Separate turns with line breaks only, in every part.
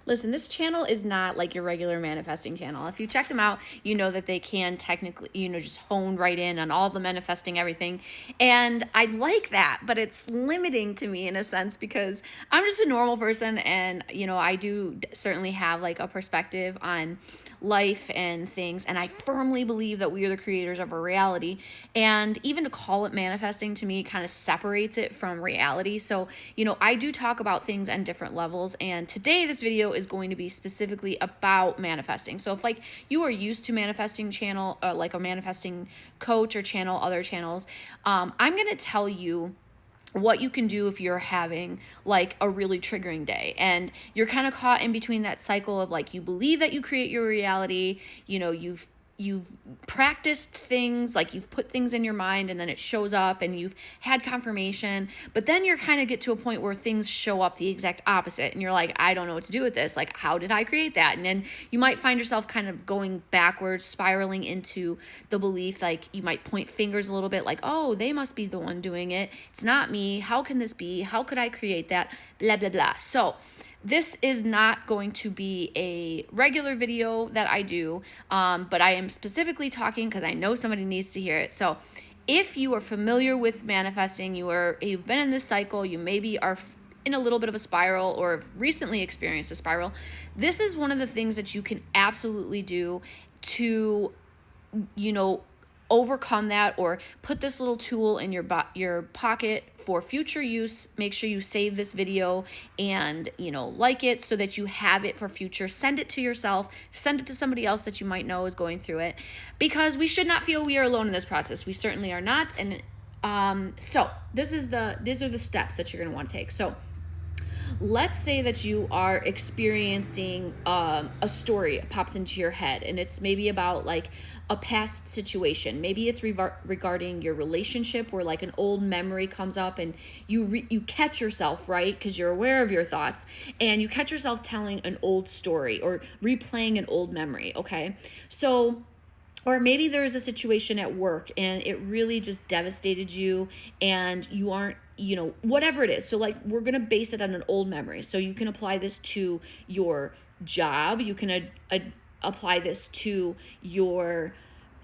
Listen, this channel is not like your regular manifesting channel. If you check them out, you know that they can technically, just hone right in on all the manifesting everything. And I like that, but it's limiting to me in a sense because I'm just a normal person and, I do certainly have like a perspective on life and things. And I firmly believe that we are the creators of our reality. And even to call it manifesting to me kind of separates it from reality. So, I do talk about things on different levels. And today, this video is going to be specifically about manifesting. So if like you are used to manifesting channel, like a manifesting coach or channel, other channels, I'm going to tell you what you can do if you're having like a really triggering day and you're kind of caught in between that cycle of like you believe that you create your reality, you've practiced things, like you've put things in your mind and then it shows up and you've had confirmation, but then you're kind of get to a point where things show up the exact opposite and you're like, I don't know what to do with this. Like, how did I create that? And then you might find yourself kind of going backwards, spiraling into the belief, like you might point fingers a little bit like, oh, they must be the one doing it. It's not me. How can this be? How could I create that? Blah, blah, blah. So this is not going to be a regular video that I do, but I am specifically talking because I know somebody needs to hear it. So if you are familiar with manifesting, you've been in this cycle, you maybe are in a little bit of a spiral or have recently experienced a spiral, this is one of the things that you can absolutely do to, overcome that, or put this little tool in your pocket for future use. Make sure you save this video and like it so that you have it for future. Send it to yourself, send it to somebody else that you might know is going through it, because we should not feel we are alone in this process. We certainly are not. And so these are the steps that you're going to want to take. So let's say that you are experiencing a story pops into your head and it's maybe about like a past situation. Maybe it's regarding your relationship where like an old memory comes up and you catch yourself, right? Because you're aware of your thoughts and you catch yourself telling an old story or replaying an old memory, okay? So, or maybe there's a situation at work and it really just devastated you and you aren't, whatever it is. So like we're going to base it on an old memory. So you can apply this to your job. You can apply this to your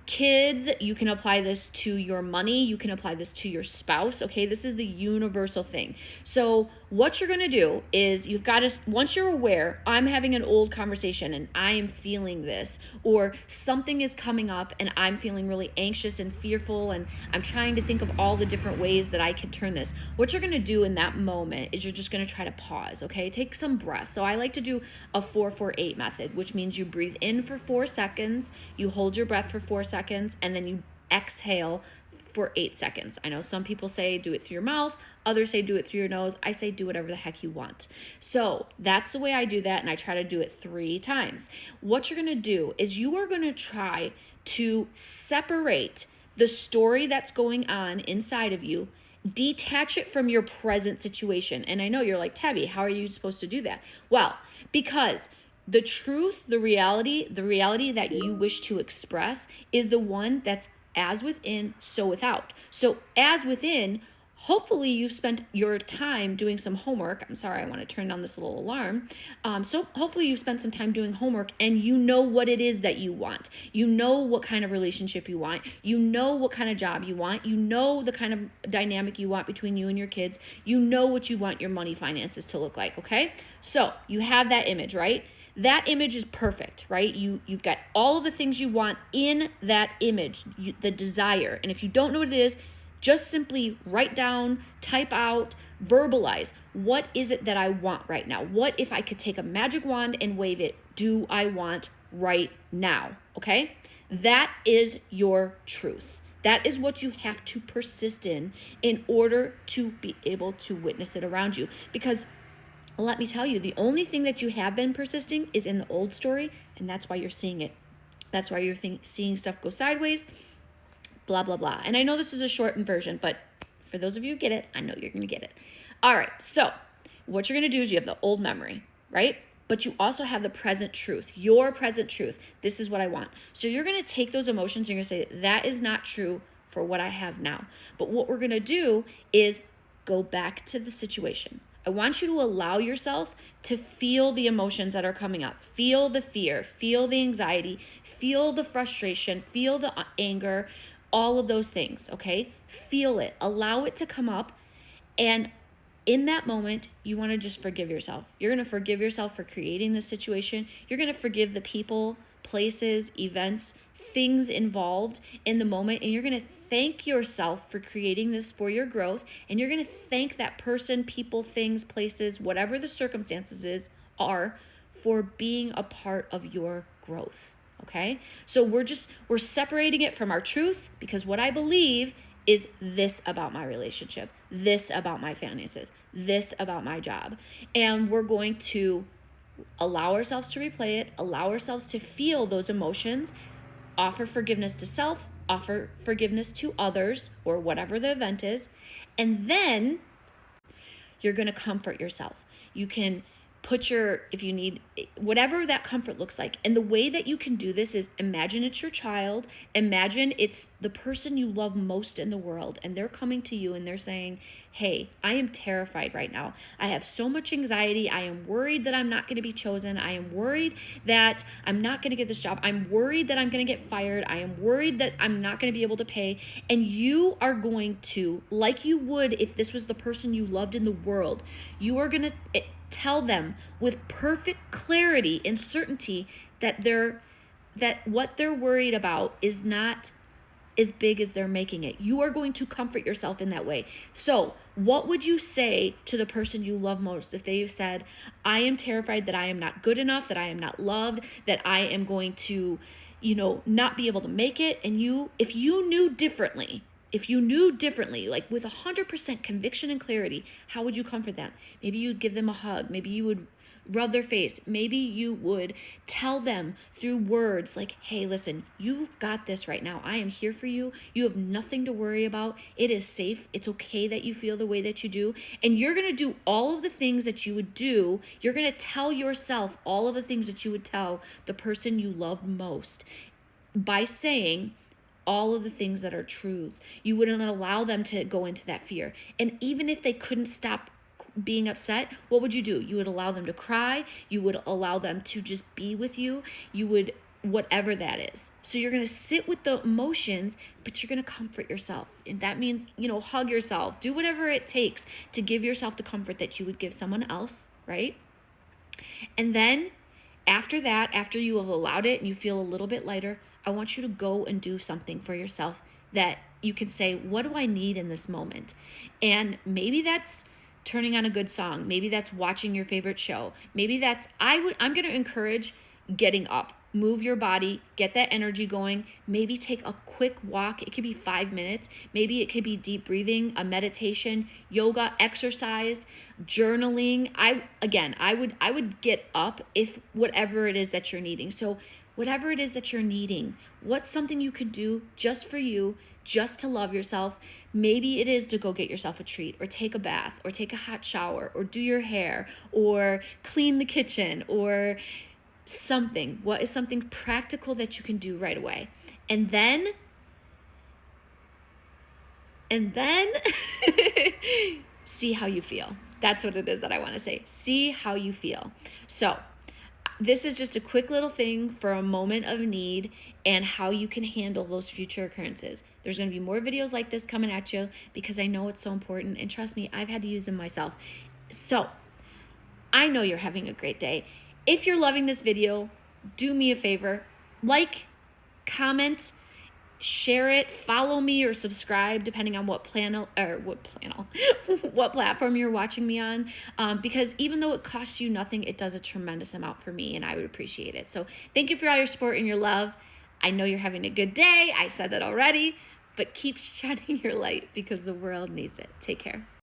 kids. You can apply this to your money. You can apply this to your spouse. Okay, this is the universal thing. So what you're going to do is you've got to, once you're aware, I'm having an old conversation and I am feeling this, or something is coming up and I'm feeling really anxious and fearful and I'm trying to think of all the different ways that I could turn this. What you're going to do in that moment is you're just going to try to pause, okay? Take some breath. So I like to do a 4-4-8 method, which means you breathe in for 4 seconds, you hold your breath for 4 seconds, and then you exhale for 8 seconds. I know some people say do it through your mouth, others say do it through your nose. I say do whatever the heck you want. So that's the way I do that, and I try to do it 3 times. What you're going to do is you are going to try to separate the story that's going on inside of you, detach it from your present situation. And I know you're like, Tabbie, how are you supposed to do that? Well, because the truth, the reality that you wish to express is the one that's as within, so without. So as within, hopefully you've spent your time doing some homework. I'm sorry, I want to turn down this little alarm. So hopefully you've spent some time doing homework and you know what it is that you want. You know what kind of relationship you want. You know what kind of job you want. You know the kind of dynamic you want between you and your kids. You know what you want your money finances to look like, okay? So you have that image, right? That image is perfect, right? You've got all of the things you want in that image, the desire. And if you don't know what it is, just simply write down, type out, verbalize. What is it that I want right now? What if I could take a magic wand and wave it? Do I want right now? Okay? That is your truth. That is what you have to persist in order to be able to witness it around you. Because let me tell you, the only thing that you have been persisting is in the old story, and that's why you're seeing it. That's why you're seeing stuff go sideways, blah, blah, blah. And I know this is a shortened version, but for those of you who get it, I know you're going to get it. All right, so what you're going to do is you have the old memory, right? But you also have the present truth, your present truth. This is what I want. So you're going to take those emotions and you're going to say, that is not true for what I have now. But what we're going to do is go back to the situation. I want you to allow yourself to feel the emotions that are coming up. Feel the fear, feel the anxiety, feel the frustration, feel the anger, all of those things, okay? Feel it. Allow it to come up. And in that moment, you want to just forgive yourself. You're going to forgive yourself for creating this situation. You're going to forgive the people, places, events, things involved in the moment, and you're going to thank yourself for creating this for your growth, and you're going to thank that person, people, things, places, whatever the circumstances are, for being a part of your growth. Okay? So we're separating it from our truth, because what I believe is this about my relationship, this about my finances, this about my job. And we're going to allow ourselves to replay it, allow ourselves to feel those emotions, offer forgiveness to self, offer forgiveness to others, or whatever the event is. And then you're going to comfort yourself. You can put if you need, whatever that comfort looks like. And the way that you can do this is imagine it's your child. Imagine it's the person you love most in the world, and they're coming to you and they're saying, hey, I am terrified right now. I have so much anxiety. I am worried that I'm not going to be chosen. I am worried that I'm not going to get this job. I'm worried that I'm going to get fired. I am worried that I'm not going to be able to pay. And you are going to, like you would if this was the person you loved in the world, you are going to tell them with perfect clarity and certainty that what they're worried about is not as big as they're making it. You are going to comfort yourself in that way. So what would you say to the person you love most if they said, I am terrified that I am not good enough, that I am not loved, that I am going to, not be able to make it? And if you knew differently, like with 100% conviction and clarity, how would you comfort them? Maybe you'd give them a hug. Maybe you would rub their face. Maybe you would tell them through words like, hey, listen, you've got this right now. I am here for you. You have nothing to worry about. It is safe. It's okay that you feel the way that you do. And you're going to do all of the things that you would do. You're going to tell yourself all of the things that you would tell the person you love most by saying all of the things that are truths. You wouldn't allow them to go into that fear. And even if they couldn't stop being upset, what would you do? You would allow them to cry. You would allow them to just be with you. You would, whatever that is. So you're going to sit with the emotions, but you're going to comfort yourself. And that means, hug yourself. Do whatever it takes to give yourself the comfort that you would give someone else, right? And then after that, after you have allowed it and you feel a little bit lighter, I want you to go and do something for yourself that you can say, what do I need in this moment? And maybe that's turning on a good song. Maybe that's watching your favorite show. Maybe that's, I'm going to encourage getting up, move your body, get that energy going. Maybe take a quick walk. It could be 5 minutes. Maybe it could be deep breathing, a meditation, yoga, exercise, journaling. I would get up if whatever it is that you're needing. So whatever it is that you're needing, what's something you can do just for you, just to love yourself? Maybe it is to go get yourself a treat, or take a bath, or take a hot shower, or do your hair, or clean the kitchen, or something. What is something practical that you can do right away? And then see how you feel. That's what it is that I want to say. See how you feel. So this is just a quick little thing for a moment of need and how you can handle those future occurrences. There's going to be more videos like this coming at you because I know it's so important. And trust me, I've had to use them myself. So I know you're having a great day. If you're loving this video, do me a favor, like, comment, share it, follow me or subscribe depending on what platform you're watching me on, because even though it costs you nothing, it does a tremendous amount for me and I would appreciate it. So thank you for all your support and your love. I know you're having a good day. I said that already, but keep shining your light because the world needs it. Take care.